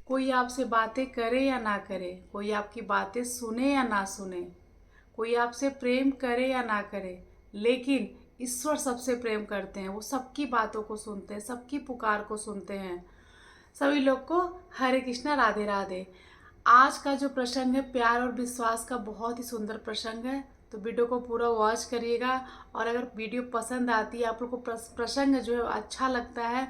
कोई आपसे बातें करे या ना करे, कोई आपकी बातें सुने या ना सुने, कोई आपसे प्रेम करे या ना करे, लेकिन ईश्वर सबसे प्रेम करते हैं। वो सबकी बातों को सुनते हैं, सबकी पुकार को सुनते हैं। सभी लोग को हरे कृष्णा, राधे राधे। आज का जो प्रसंग है प्यार और विश्वास का, बहुत ही सुंदर प्रसंग है। तो वीडियो को पूरा वॉच करिएगा। और अगर वीडियो पसंद आती है, आप लोग को प्रसंग जो है अच्छा लगता है,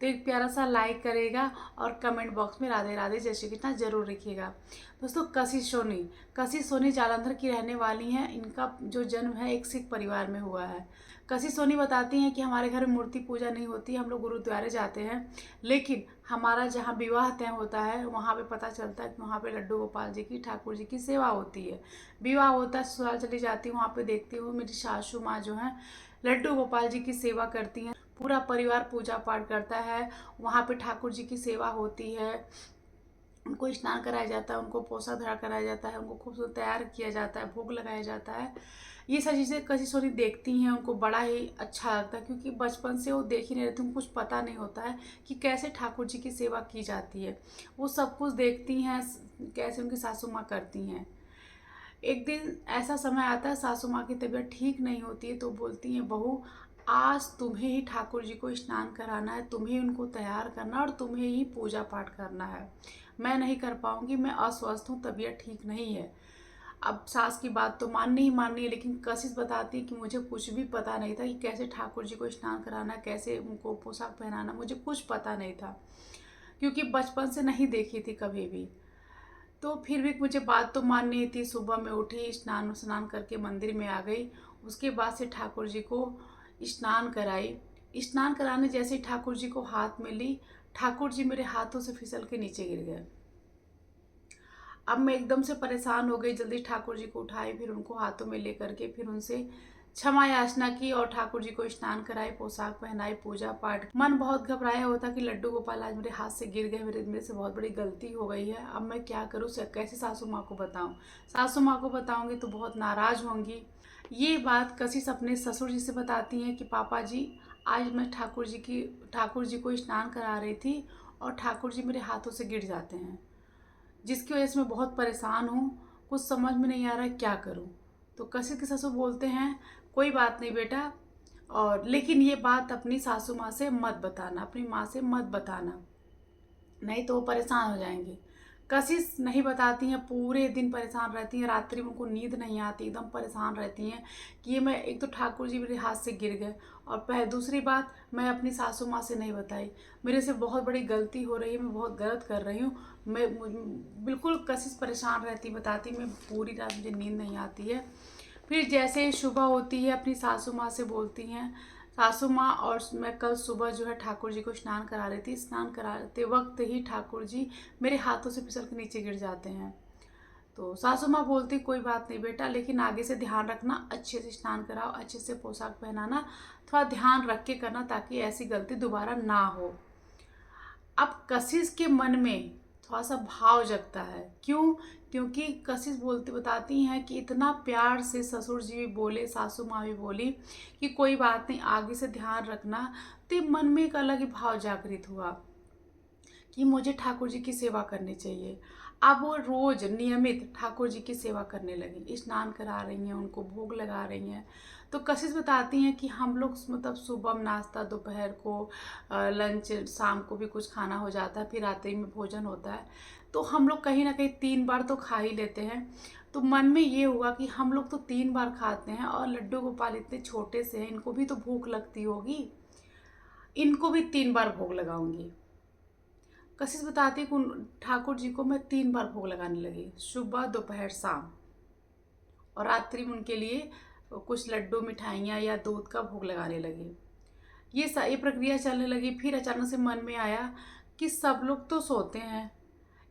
तो एक प्यारा सा लाइक करेगा और कमेंट बॉक्स में राधे राधे जय श्री कृष्णा जरूर लिखिएगा। दोस्तों, कसी सोनी जालंधर की रहने वाली हैं। इनका जो जन्म है एक सिख परिवार में हुआ है। कसी सोनी बताती हैं कि हमारे घर में मूर्ति पूजा नहीं होती, हम लोग गुरुद्वारे जाते हैं, लेकिन हमारा जहाँ विवाह तय होता है वहाँ पे पता चलता है कि वहाँ पे लड्डू गोपाल जी की, ठाकुर जी की सेवा होती है। विवाह होता है, ससुराल चली जाती हूँ, वहाँ पे देखती हूँ मेरी सासू माँ जो है लड्डू गोपाल जी की सेवा करती हैं। पूरा परिवार पूजा पाठ करता है, वहाँ पे ठाकुर जी की सेवा होती है। उनको स्नान कराया जाता है, उनको पोसा धरा कराया जाता है, उनको खूब तैयार किया जाता है, भोग लगाया जाता है। ये सारी चीज़ें कसी सोनी देखती हैं, उनको बड़ा ही अच्छा लगता है, क्योंकि बचपन से वो देख ही नहीं रहती, उनको कुछ पता नहीं होता है कि कैसे ठाकुर जी की सेवा की जाती है। वो सब कुछ देखती हैं, कैसे उनकी सासू माँ करती हैं। एक दिन ऐसा समय आता है, सासू माँ की तबीयत ठीक नहीं होती है, तो बोलती हैं, बहू आज तुम्हें ही ठाकुर जी को स्नान कराना है, तुम्हें उनको तैयार करना और तुम्हें ही पूजा पाठ करना है। मैं नहीं कर पाऊंगी, मैं अस्वस्थ हूँ, तबीयत ठीक नहीं है। अब सास की बात तो माननी ही माननी है, लेकिन कशिश बताती है कि मुझे कुछ भी पता नहीं था कि कैसे ठाकुर जी को स्नान कराना, कैसे उनको पोशाक पहनाना, मुझे कुछ पता नहीं था, क्योंकि बचपन से नहीं देखी थी कभी भी। तो फिर भी मुझे बात तो माननी थी। सुबह में उठी, स्नान स्नान करके मंदिर में आ गई। उसके बाद से ठाकुर जी को स्नान कराई। स्नान कराने जैसे ही ठाकुर जी को हाथ में ली, ठाकुर जी मेरे हाथों से फिसल के नीचे गिर गए। अब मैं एकदम से परेशान हो गई, जल्दी ठाकुर जी को उठाई, फिर उनको हाथों में लेकर के फिर उनसे क्षमा याचना की और ठाकुर जी को स्नान कराई, पोशाक पहनाई, पूजा पाठ। मन बहुत घबराया होता कि लड्डू गोपाल आज मेरे हाथ से गिर गए, मेरे से बहुत बड़ी गलती हो गई है, अब मैं क्या करूँ, कैसे सासू माँ को बताऊँ। सासू माँ को बताऊँगी तो बहुत नाराज होंगी। ये बात कशिश अपने ससुर जी से बताती हैं कि पापा जी, आज मैं ठाकुर जी को स्नान करा रही थी और ठाकुर जी मेरे हाथों से गिर जाते हैं, जिसकी वजह से मैं बहुत परेशान हूँ, कुछ समझ में नहीं आ रहा है क्या करूँ। तो कशिश के ससुर बोलते हैं, कोई बात नहीं बेटा, और लेकिन ये बात अपनी सासू माँ से मत बताना, अपनी माँ से मत बताना, नहीं तो वो परेशान हो जाएंगी। कशिश नहीं बताती हैं, पूरे दिन परेशान रहती हैं, रात्रि में उनको नींद नहीं आती, एकदम परेशान रहती हैं कि ये मैं, एक तो ठाकुर जी मेरे हाथ से गिर गए, और दूसरी बात मैं अपनी सासू माँ से नहीं बताई, मेरे से बहुत बड़ी गलती हो रही है, मैं बहुत गलत कर रही हूँ। बिल्कुल कशिश परेशान रहती, बताती मैं पूरी रात मुझे नींद नहीं आती है। फिर जैसे ही सुबह होती है, अपनी सासू माँ से बोलती हैं, सासू माँ, और मैं कल सुबह जो है ठाकुर जी को स्नान करा रही थी, स्नान कराते वक्त ही ठाकुर जी मेरे हाथों से फिसल के नीचे गिर जाते हैं। तो सासू माँ बोलती, कोई बात नहीं बेटा, लेकिन आगे से ध्यान रखना, अच्छे से स्नान कराओ, अच्छे से पोशाक पहनाना, थोड़ा ध्यान रख के करना, ताकि ऐसी गलती दोबारा ना हो। अब कशिश के मन में थोड़ा सा भाव जगता है, क्यों? क्योंकि कशिश बोलती बताती हैं कि इतना प्यार से ससुर जी भी बोले, सासू माँ भी बोली कि कोई बात नहीं, आगे से ध्यान रखना, तो मन में एक अलग ही भाव जागृत हुआ कि मुझे ठाकुर जी की सेवा करनी चाहिए। अब वो रोज नियमित ठाकुर जी की सेवा करने लगी, स्नान करा रही हैं, उनको भोग लगा रही हैं। तो कशिश बताती हैं कि हम लोग मतलब सुबह में नाश्ता, दोपहर को लंच, शाम को भी कुछ खाना हो जाता है, फिर रात्रि में भोजन होता है, तो हम लोग कहीं ना कहीं 3 बार तो खा ही लेते हैं। तो मन में ये हुआ कि हम लोग तो 3 बार खाते हैं, और लड्डू गोपाल इतने छोटे से हैं, इनको भी तो भूख लगती होगी, इनको भी 3 बार भोग लगाऊंगी। कशिश बताती है कि ठाकुर जी को मैं 3 बार भोग लगाने लगी, सुबह, दोपहर, शाम, और रात्रि में उनके लिए कुछ लड्डू, मिठाइयाँ या दूध का भोग लगाने लगी। ये सारी प्रक्रिया चलने लगी। फिर अचानक से मन में आया कि सब लोग तो सोते हैं,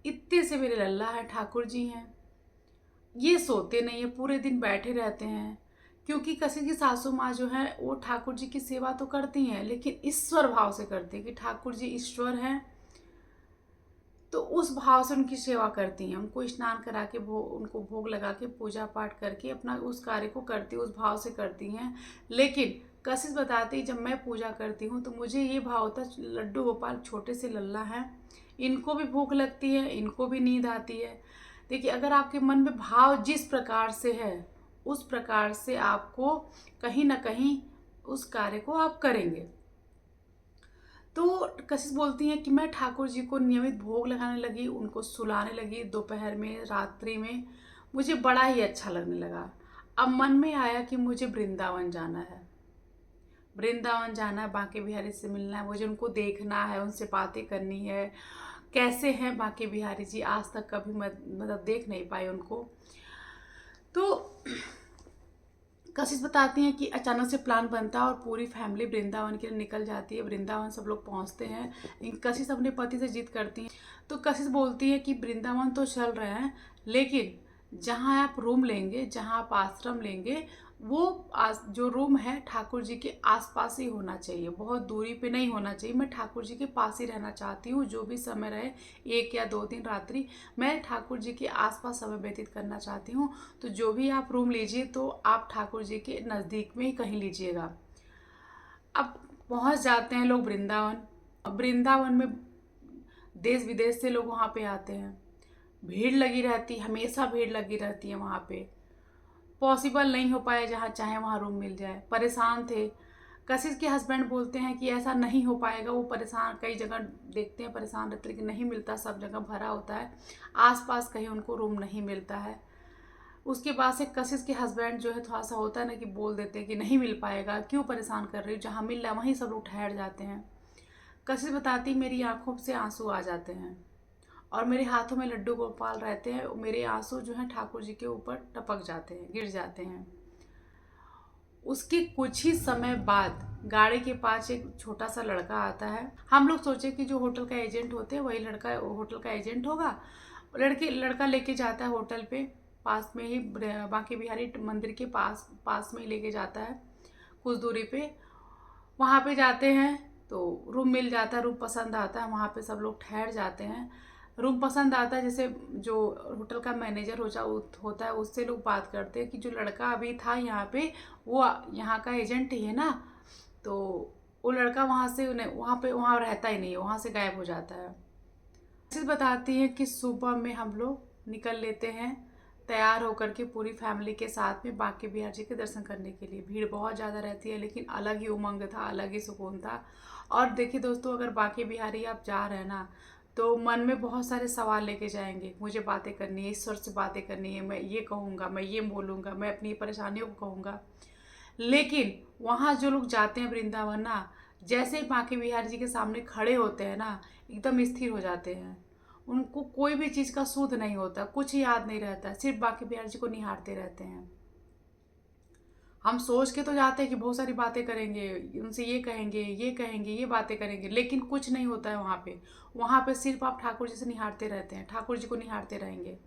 इतने से मेरे लल्ला है, ठाकुर जी हैं, ये सोते नहीं है, पूरे दिन बैठे रहते हैं। क्योंकि कशिश की सासू माँ जो है वो ठाकुर जी की सेवा तो करती हैं, लेकिन ईश्वर भाव से करती है कि ठाकुर जी ईश्वर हैं, तो उस भाव से उनकी सेवा करती हैं, उनको स्नान करा के उनको भोग लगा के पूजा पाठ करके अपना उस कार्य को करती, उस भाव से करती हैं। लेकिन कशिश बताती, जब मैं पूजा करती हूँ तो मुझे ये भाव होता, लड्डू गोपाल छोटे से लल्ला हैं, इनको भी भूख लगती है, इनको भी नींद आती है। देखिए, अगर आपके मन में भाव जिस प्रकार से है, उस प्रकार से आपको कहीं न कहीं उस कार्य को आप करेंगे। तो कशिश बोलती हैं कि मैं ठाकुर जी को नियमित भोग लगाने लगी, उनको सुलाने लगी दोपहर में, रात्रि में। मुझे बड़ा ही अच्छा लगने लगा। अब मन में आया कि मुझे वृंदावन जाना है। वृंदावन जाना है, बांके बिहारी से मिलना है, मुझे उनको देखना है, उनसे बातें करनी है। कैसे हैं बांके बिहारी जी, आज तक कभी मतलब देख नहीं पाई उनको। तो कशिश बताती हैं कि अचानक से प्लान बनता है और पूरी फैमिली वृंदावन के लिए निकल जाती है। वृंदावन सब लोग पहुंचते हैं। कशिश अपने पति से जिद करती हैं। तो कशिश बोलती है कि वृंदावन तो चल रहे हैं, लेकिन जहाँ आप रूम लेंगे, जहाँ आप आश्रम लेंगे, वो जो रूम है ठाकुर जी के आसपास ही होना चाहिए, बहुत दूरी पे नहीं होना चाहिए। मैं ठाकुर जी के पास ही रहना चाहती हूँ, जो भी समय रहे, 1 या 2 दिन रात्रि मैं ठाकुर जी के आसपास समय व्यतीत करना चाहती हूँ। तो जो भी आप रूम लीजिए तो आप ठाकुर जी के नज़दीक में ही कहीं लीजिएगा। अब पहुँच जाते हैं लोग वृंदावन। वृंदावन में देश विदेश से लोग वहाँ पे आते हैं। भीड़ लगी रहती, हमेशा भीड़ लगी रहती है वहाँ पे। पॉसिबल नहीं हो पाए जहाँ चाहे वहाँ रूम मिल जाए। परेशान थे। कशिश के हस्बैंड बोलते हैं कि ऐसा नहीं हो पाएगा। वो परेशान, कई जगह देखते हैं परेशान रहते, लेकिन नहीं मिलता, सब जगह भरा होता है। आसपास कहीं उनको रूम नहीं मिलता है। उसके बाद से कशिश के हस्बैंड जो है, थोड़ा सा होता है ना कि बोल देते हैं कि नहीं मिल पाएगा, क्यों परेशान कर रही हो, जहाँ मिल रहा है वहीं सब लोग ठहर जाते हैं। कशिश बताती, मेरी आंखों से आंसू आ जाते हैं और मेरे हाथों में लड्डू गोपाल रहते हैं। मेरे आंसू जो हैं ठाकुर जी के ऊपर टपक जाते हैं, गिर जाते हैं। उसके कुछ ही समय बाद गाड़ी के पास एक छोटा सा लड़का आता है। हम लोग सोचे कि जो होटल का एजेंट होते हैं वही लड़का होटल का एजेंट होगा। लड़का लेके जाता है होटल पे, पास में ही बांके बिहारी मंदिर के पास में ही लेके जाता है, कुछ दूरी पे। वहाँ पे जाते हैं तो रूम मिल जाता है, रूम पसंद आता है, वहाँ पे सब लोग ठहर जाते हैं। रूम पसंद आता है, जैसे जो होटल का मैनेजर होता है, उससे लोग बात करते हैं कि जो लड़का अभी था यहाँ पे, वो यहाँ का एजेंट ही है ना। तो वो लड़का वहाँ रहता ही नहीं है, वहाँ से गायब हो जाता है। चीज़ बताती है कि सुबह में हम लोग निकल लेते हैं तैयार होकर के, पूरी फैमिली के साथ में बांके बिहारी जी के दर्शन करने के लिए। भीड़ बहुत ज़्यादा रहती है, लेकिन अलग ही उमंग था, अलग ही सुकून था। और देखिए दोस्तों, अगर बांके बिहारी आप जा रहे हैं ना, तो मन में बहुत सारे सवाल लेके जाएंगे। मुझे बातें करनी है, ईश्वर से बातें करनी है, मैं ये कहूँगा, मैं ये बोलूँगा, मैं अपनी परेशानियों को कहूँगा। लेकिन वहाँ जो लोग जाते हैं वृंदावन ना, जैसे ही बांके बिहारी जी के सामने खड़े होते हैं ना, एकदम स्थिर हो जाते हैं। उनको कोई भी चीज़ का सूद नहीं होता, कुछ याद नहीं रहता, सिर्फ बांके बिहारी जी को निहारते रहते हैं। हम सोच के तो जाते हैं कि बहुत सारी बातें करेंगे, उनसे ये कहेंगे, ये कहेंगे, ये बातें करेंगे, लेकिन कुछ नहीं होता है वहाँ पे। वहाँ पे सिर्फ आप ठाकुर जी से निहारते रहते हैं, ठाकुर जी को निहारते रहेंगे।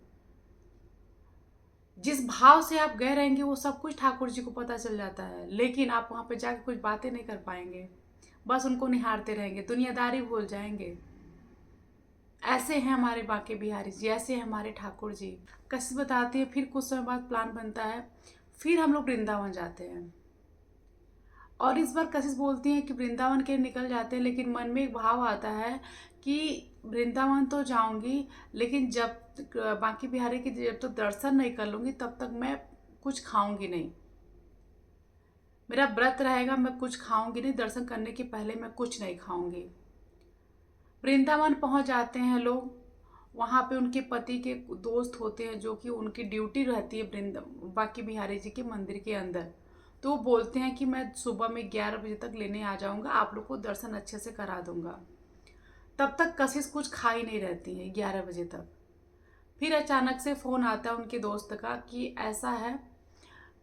जिस भाव से आप गए रहेंगे वो सब कुछ ठाकुर जी को पता चल जाता है, लेकिन आप वहाँ पे जाके कुछ बातें नहीं कर पाएंगे, बस उनको निहारते रहेंगे, दुनियादारी भूल जाएंगे। ऐसे हैं हमारे बांके बिहारी जी, ऐसे हैं हमारे ठाकुर जी। कशिश बताती है, फिर कुछ समय बाद प्लान बनता है, फिर हम लोग वृंदावन जाते हैं। और इस बार कशिश बोलती हैं कि वृंदावन के निकल जाते हैं, लेकिन मन में एक भाव आता है कि वृंदावन तो जाऊंगी, लेकिन जब बांके बिहारी के जब तक दर्शन नहीं कर लूँगी तब तक मैं कुछ खाऊंगी नहीं। मेरा व्रत रहेगा, मैं कुछ खाऊंगी नहीं, दर्शन करने के पहले मैं कुछ नहीं खाऊंगी। वृंदावन पहुंच जाते हैं लोग। वहाँ पे उनके पति के दोस्त होते हैं, जो कि उनकी ड्यूटी रहती है बांके बिहारी जी के मंदिर के अंदर। तो वो बोलते हैं कि मैं सुबह में 11 बजे तक लेने आ जाऊँगा, आप लोग को दर्शन अच्छे से करा दूँगा। तब तक कशिश कुछ खा ही नहीं रहती है 11 बजे तक। फिर अचानक से फ़ोन आता है उनके दोस्त का कि ऐसा है,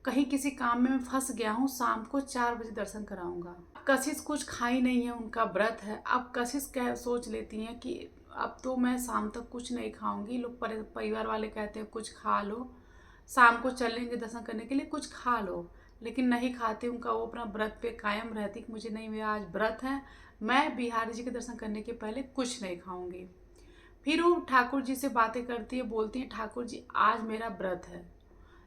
कहीं किसी काम में मैं फंस गया हूँ, शाम को 4 बजे दर्शन कराऊंगा। कशिश कुछ खाई नहीं है, उनका व्रत है। अब कशिश सोच लेती हैं कि अब तो मैं शाम तक कुछ नहीं खाऊंगी। लोग परिवार वाले कहते हैं कुछ खा लो, शाम को चलेंगे दर्शन करने के लिए, कुछ खा लो, लेकिन नहीं खाते। उनका वो अपना व्रत पे कायम रहती कि मुझे नहीं, मेरा आज व्रत है, मैं बिहारी जी के दर्शन करने के पहले कुछ नहीं खाऊंगी। फिर वो ठाकुर जी से बातें करती है, बोलती है ठाकुर जी आज मेरा व्रत है,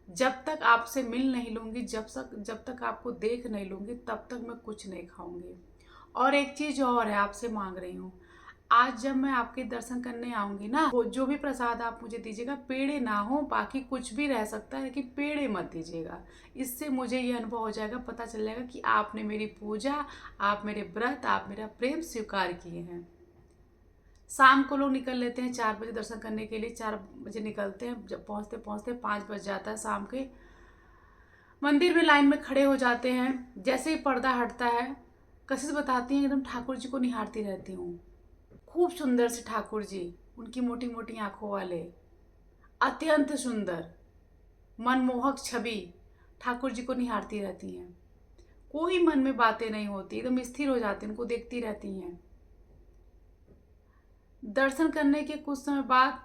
जब तक आपसे मिल नहीं लूँगी, जब तक आपको देख नहीं लूँगी, तब तक मैं कुछ नहीं खाऊंगी। और एक चीज़ और है, आपसे मांग रही हूँ, आज जब मैं आपके दर्शन करने आऊंगी ना, वो जो भी प्रसाद आप मुझे दीजिएगा, पेड़े ना हो, बाकी कुछ भी रह सकता है, लेकिन पेड़े मत दीजिएगा। इससे मुझे ये अनुभव हो जाएगा, पता चल जाएगा कि आपने मेरी पूजा, आप मेरे व्रत, आप मेरा प्रेम स्वीकार किए हैं। शाम को लोग निकल लेते हैं 4 बजे दर्शन करने के लिए, 4 बजे निकलते हैं, जब पहुंचते पहुंचते 5 बज जाता है शाम के। मंदिर में लाइन में खड़े हो जाते हैं। जैसे ही पर्दा हटता है, कशिश बताती हैं एकदम ठाकुर जी को निहारती रहती हूँ। खूब सुंदर से ठाकुर जी, उनकी मोटी मोटी आंखों वाले, अत्यंत सुंदर मनमोहक छवि ठाकुर जी को निहारती रहती हैं। कोई मन में बातें नहीं होती, एकदम स्थिर हो जाती, उनको देखती रहती हैं। दर्शन करने के कुछ समय बाद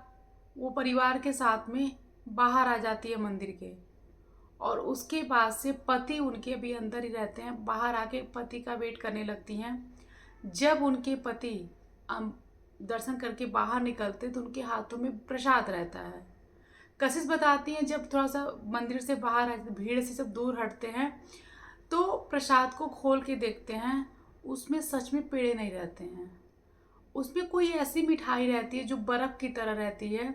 वो परिवार के साथ में बाहर आ जाती है मंदिर के, और उसके बाद से पति उनके भी अंदर ही रहते हैं, बाहर आके पति का वेट करने लगती हैं। जब उनके पति दर्शन करके बाहर निकलते तो उनके हाथों में प्रसाद रहता है। कशिश बताती हैं जब थोड़ा सा मंदिर से बाहर आते, भीड़ से सब दूर हटते हैं, तो प्रसाद को खोल के देखते हैं, उसमें सच में पेड़े नहीं रहते हैं। उसमें कोई ऐसी मिठाई रहती है जो बर्फ़ की तरह रहती है,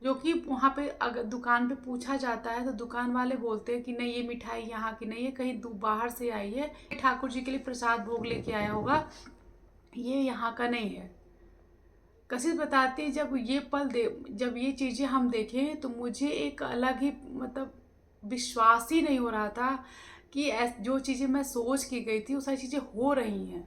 जो कि वहाँ पे अगर दुकान पे पूछा जाता है तो दुकान वाले बोलते हैं कि नहीं, ये मिठाई यहाँ की नहीं है, कहीं बाहर से आई है, ठाकुर जी के लिए प्रसाद भोग लेके आया होगा, ये यहाँ का नहीं है। कशिश बताती है जब ये चीज़ें हम देखें तो मुझे एक अलग ही मतलब विश्वास ही नहीं हो रहा था कि जो चीज़ें मैं सोच की गई थी वो सारी चीज़ें हो रही हैं।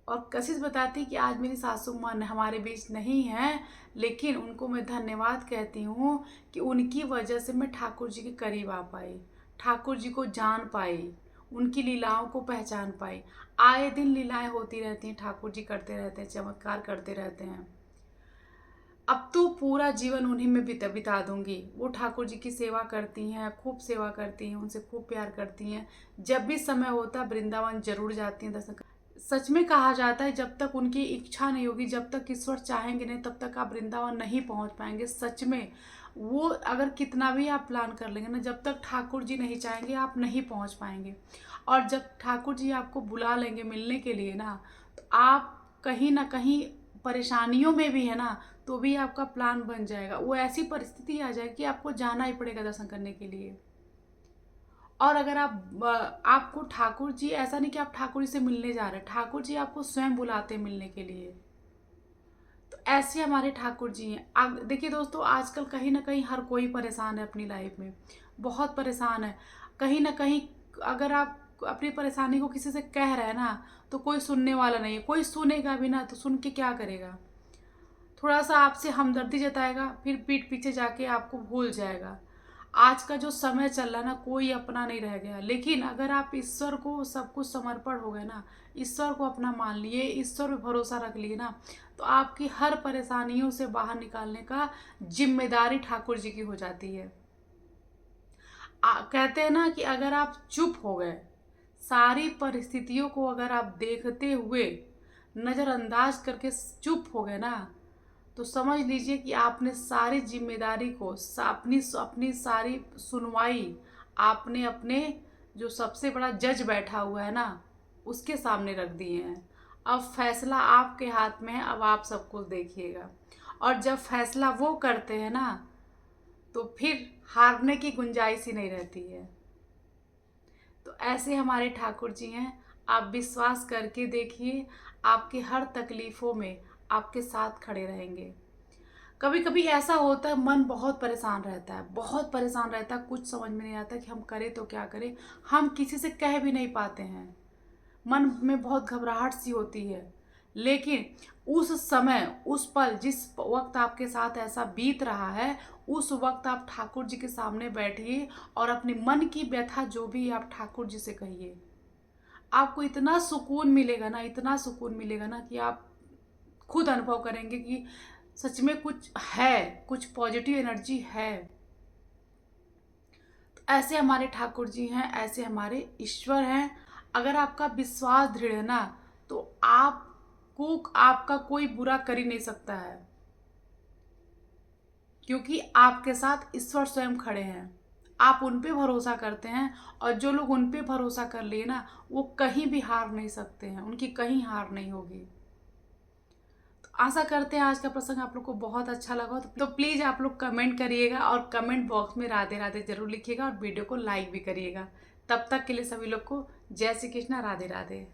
और कशिश बताती कि आज मेरी सासू माँ हमारे बीच नहीं हैं, लेकिन उनको मैं धन्यवाद कहती हूँ कि उनकी वजह से मैं ठाकुर जी के करीब आ पाई, ठाकुर जी को जान पाई, उनकी लीलाओं को पहचान पाई। आए दिन लीलाएं होती रहती हैं, ठाकुर जी करते रहते हैं, चमत्कार करते रहते हैं। अब तो पूरा जीवन उन्हीं में बिता दूंगी। वो ठाकुर जी की सेवा करती हैं, खूब सेवा करती हैं, उनसे खूब प्यार करती हैं। जब भी समय होता वृंदावन जरूर जाती हैं दर्शन। सच में कहा जाता है जब तक उनकी इच्छा नहीं होगी, जब तक ईश्वर चाहेंगे नहीं, तब तक आप वृंदावन नहीं पहुंच पाएंगे। सच में वो अगर कितना भी आप प्लान कर लेंगे ना, जब तक ठाकुर जी नहीं चाहेंगे आप नहीं पहुंच पाएंगे। और जब ठाकुर जी आपको बुला लेंगे मिलने के लिए ना, तो आप कहीं ना कहीं परेशानियों में भी है ना, तो भी आपका प्लान बन जाएगा। वो ऐसी परिस्थिति आ जाएगी कि आपको जाना ही पड़ेगा दर्शन करने के लिए। और अगर आपको ठाकुर जी, ऐसा नहीं कि आप ठाकुर जी से मिलने जा रहे हैं, ठाकुर जी आपको स्वयं बुलाते हैं मिलने के लिए। तो ऐसे हमारे ठाकुर जी हैं। देखिए दोस्तों, आजकल कहीं ना कहीं हर कोई परेशान है अपनी लाइफ में, बहुत परेशान है। कहीं ना कहीं अगर आप अपनी परेशानी को किसी से कह रहे हैं ना, तो कोई सुनने वाला नहीं है। कोई सुनेगा भी ना तो सुन के क्या करेगा, थोड़ा सा आपसे हमदर्दी जताएगा, फिर पीठ पीछे जाके आपको भूल जाएगा। आज का जो समय चल रहा है ना, कोई अपना नहीं रह गया। लेकिन अगर आप ईश्वर को सब कुछ समर्पण हो गए ना, ईश्वर को अपना मान लिए, ईश्वर पे भरोसा रख लिए ना, तो आपकी हर परेशानियों से बाहर निकालने का जिम्मेदारी ठाकुर जी की हो जाती है। कहते हैं ना कि अगर आप चुप हो गए, सारी परिस्थितियों को अगर आप देखते हुए नज़रअंदाज करके चुप हो गए ना, तो समझ लीजिए कि आपने सारी जिम्मेदारी को, अपनी अपनी सारी सुनवाई आपने अपने जो सबसे बड़ा जज बैठा हुआ है ना, उसके सामने रख दिए हैं। अब फैसला आपके हाथ में है, अब आप सब कुछ देखिएगा। और जब फैसला वो करते हैं ना, तो फिर हारने की गुंजाइश ही नहीं रहती है। तो ऐसे हमारे ठाकुर जी हैं। आप विश्वास करके देखिए, आपकी हर तकलीफ़ों में आपके साथ खड़े रहेंगे। कभी कभी ऐसा होता है, मन बहुत परेशान रहता है, बहुत परेशान रहता है, कुछ समझ में नहीं आता कि हम करें तो क्या करें। हम किसी से कह भी नहीं पाते हैं, मन में बहुत घबराहट सी होती है। लेकिन उस समय, उस पल, जिस वक्त आपके साथ ऐसा बीत रहा है, उस वक्त आप ठाकुर जी के सामने बैठिए और अपने मन की व्यथा जो भी आप ठाकुर जी से कहिए। आपको इतना सुकून मिलेगा ना, इतना सुकून मिलेगा ना, कि आप खुद अनुभव करेंगे कि सच में कुछ है, कुछ पॉजिटिव एनर्जी है। तो ऐसे हमारे ठाकुर जी हैं, ऐसे हमारे ईश्वर हैं। अगर आपका विश्वास दृढ़ है ना, तो आपको आपका कोई बुरा कर ही नहीं सकता है, क्योंकि आपके साथ ईश्वर स्वयं खड़े हैं। आप उन पे भरोसा करते हैं, और जो लोग उन पे भरोसा कर लिए ना, वो कहीं भी हार नहीं सकते हैं, उनकी कहीं हार नहीं होगी। तो आशा करते हैं आज का प्रसंग आप लोग को बहुत अच्छा लगा हो। तो प्लीज़ आप लोग कमेंट करिएगा, और कमेंट बॉक्स में राधे राधे जरूर लिखिएगा, और वीडियो को लाइक भी करिएगा। तब तक के लिए सभी लोग को जय श्री कृष्णा, राधे राधे।